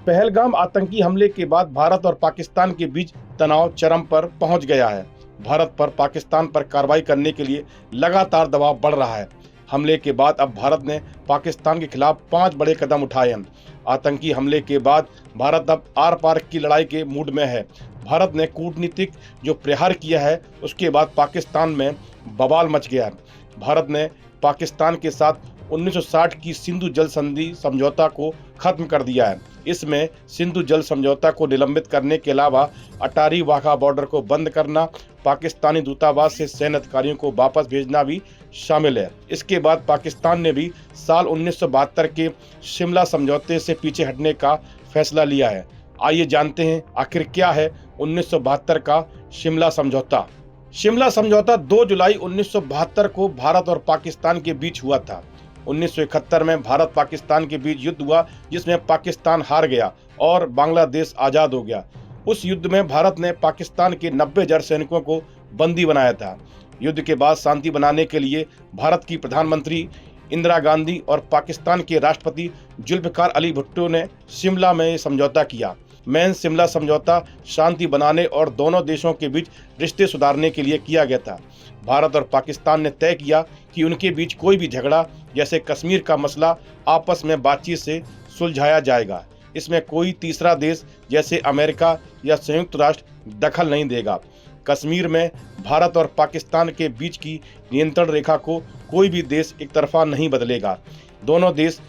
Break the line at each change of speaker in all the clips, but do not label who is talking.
पहलगाम आतंकी हमले के बाद भारत और पाकिस्तान के बीच तनाव चरम पर पहुंच गया है। भारत पर पाकिस्तान पर कार्रवाई करने के लिए लगातार दबाव बढ़ रहा है। हमले के बाद अब भारत ने पाकिस्तान के खिलाफ 5 बड़े कदम उठाए हैं। आतंकी हमले के बाद भारत अब आर पार की लड़ाई के मूड में है। भारत ने कूटनीतिक जो प्रहार किया है उसके बाद पाकिस्तान में बवाल मच गया है। भारत ने पाकिस्तान के साथ 1960 की सिंधु जल संधि समझौता को खत्म कर दिया है। इसमें सिंधु जल समझौता को निलंबित करने के अलावा अटारी वाघा बॉर्डर को बंद करना, पाकिस्तानी दूतावास से सैन्य अधिकारियों को वापस भेजना भी शामिल है। इसके बाद पाकिस्तान ने भी साल 1972 के शिमला समझौते से पीछे हटने का फैसला लिया है। आइए जानते हैं आखिर क्या है 1972 का शिमला समझौता। शिमला समझौता 2 जुलाई 1972 को भारत और पाकिस्तान के बीच हुआ था। 1971 में भारत पाकिस्तान के बीच युद्ध हुआ जिसमें पाकिस्तान हार गया और बांग्लादेश आज़ाद हो गया। उस युद्ध में भारत ने पाकिस्तान के 90,000 सैनिकों को बंदी बनाया था। युद्ध के बाद शांति बनाने के लिए भारत की प्रधानमंत्री इंदिरा गांधी और पाकिस्तान के राष्ट्रपति जुल्फ़िकार अली भुट्टो ने शिमला में ये समझौता किया। मेन शिमला समझौता शांति बनाने और दोनों देशों के बीच रिश्ते सुधारने के लिए किया गया था। भारत और पाकिस्तान ने तय किया कि उनके बीच कोई भी झगड़ा जैसे कश्मीर का मसला आपस में बातचीत से सुलझाया जाएगा। इसमें कोई तीसरा देश जैसे अमेरिका या संयुक्त राष्ट्र दखल नहीं देगा। कश्मीर में भारत और पाकिस्तान के बीच की नियंत्रण रेखा को कोई भी देश एक तरफा नहीं बदलेगा। दोनों देश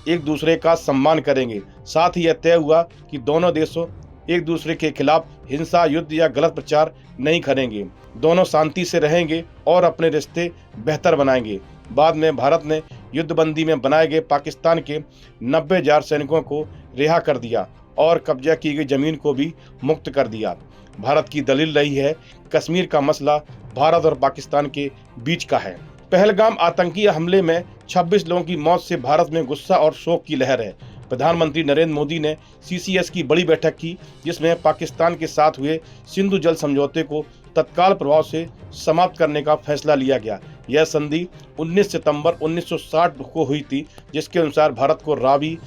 एक दूसरे का सम्मान करेंगे। साथ ही यह तय हुआ कि दोनों देशों एक दूसरे के खिलाफ हिंसा, युद्ध या गलत प्रचार नहीं करेंगे। दोनों शांति से रहेंगे और अपने रिश्ते बेहतर बनाएंगे। बाद में भारत ने युद्धबंदी में बनाए गए पाकिस्तान के 90,000 सैनिकों को रिहा कर दिया और कब्जा की गई जमीन को भी मुक्त कर दिया। भारत की दलील रही है कश्मीर का मसला भारत और पाकिस्तान के बीच का है। पहलगाम आतंकी हमले में 26 लोगों की मौत से भारत में गुस्सा और शोक की लहर है। प्रधानमंत्री नरेंद्र मोदी ने CCS की बड़ी बैठक की जिसमें पाकिस्तान के साथ हुए सिंधु जल समझौते को तत्काल प्रभाव से समाप्त करने का फैसला लिया गया। यह संधि 19 सितंबर 1960 को हुई थी जिसके अनुसार भारत को रावी,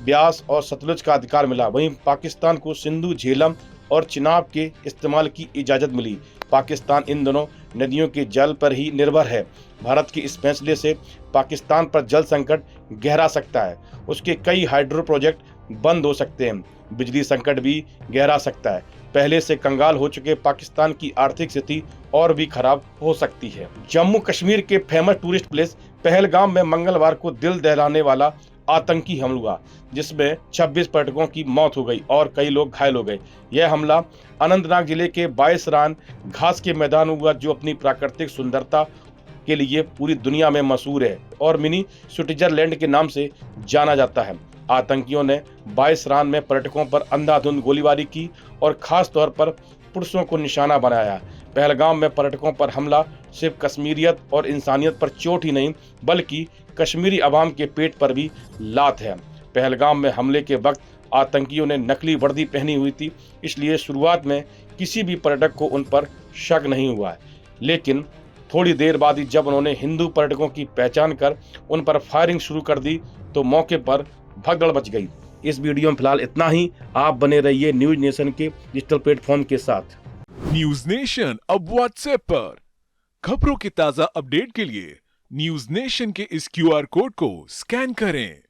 ब्यास और सतलुज का अधिकार मिला। वहीं पाकिस्तान को सिंधु, झेलम और चिनाब के इस्तेमाल की इजाज़त मिली। पाकिस्तान इन दोनों नदियों के जल पर ही निर्भर है। भारत के इस फैसले से पाकिस्तान पर जल संकट गहरा सकता है। उसके कई हाइड्रो प्रोजेक्ट बंद हो सकते हैं। बिजली संकट भी गहरा सकता है। पहले से कंगाल हो चुके पाकिस्तान की आर्थिक स्थिति और भी खराब हो सकती है। जम्मू कश्मीर के फेमस टूरिस्ट प्लेस पहलगाम में मंगलवार को दिल दहलाने वाला आतंकी हमला हुआ जिसमें 26 पर्यटकों की मौत हो गई और कई लोग घायल हो गए। यह हमला अनंतनाग जिले के बाईसरान घास के मैदान हुआ जो अपनी प्राकृतिक सुंदरता के लिए पूरी दुनिया में मशहूर है और मिनी स्विट्जरलैंड के नाम से जाना जाता है। आतंकियों ने बाईसरान में पर्यटकों पर अंधाधुंध गोलीबारी की और खास तौर पर पुरुषों को निशाना बनाया। पहलगाम में पर्यटकों पर हमला सिर्फ कश्मीरियत और इंसानियत पर चोट ही नहीं बल्कि कश्मीरी अवाम के पेट पर भी लात है। पहलगाम में हमले के वक्त आतंकियों ने नकली वर्दी पहनी हुई थी, इसलिए शुरुआत में किसी भी पर्यटक को उन पर शक नहीं हुआ है। लेकिन थोड़ी देर बाद ही जब उन्होंने हिंदू पर्यटकों की पहचान कर उन पर फायरिंग शुरू कर दी तो मौके पर भगदड़ मच गई। इस वीडियो में फिलहाल इतना ही। आप बने रहिए न्यूज नेशन के डिजिटल प्लेटफॉर्म के साथ।
न्यूज नेशन अब व्हाट्सएप पर खबरों के ताजा अपडेट के लिए न्यूज नेशन के इस QR कोड को स्कैन करें।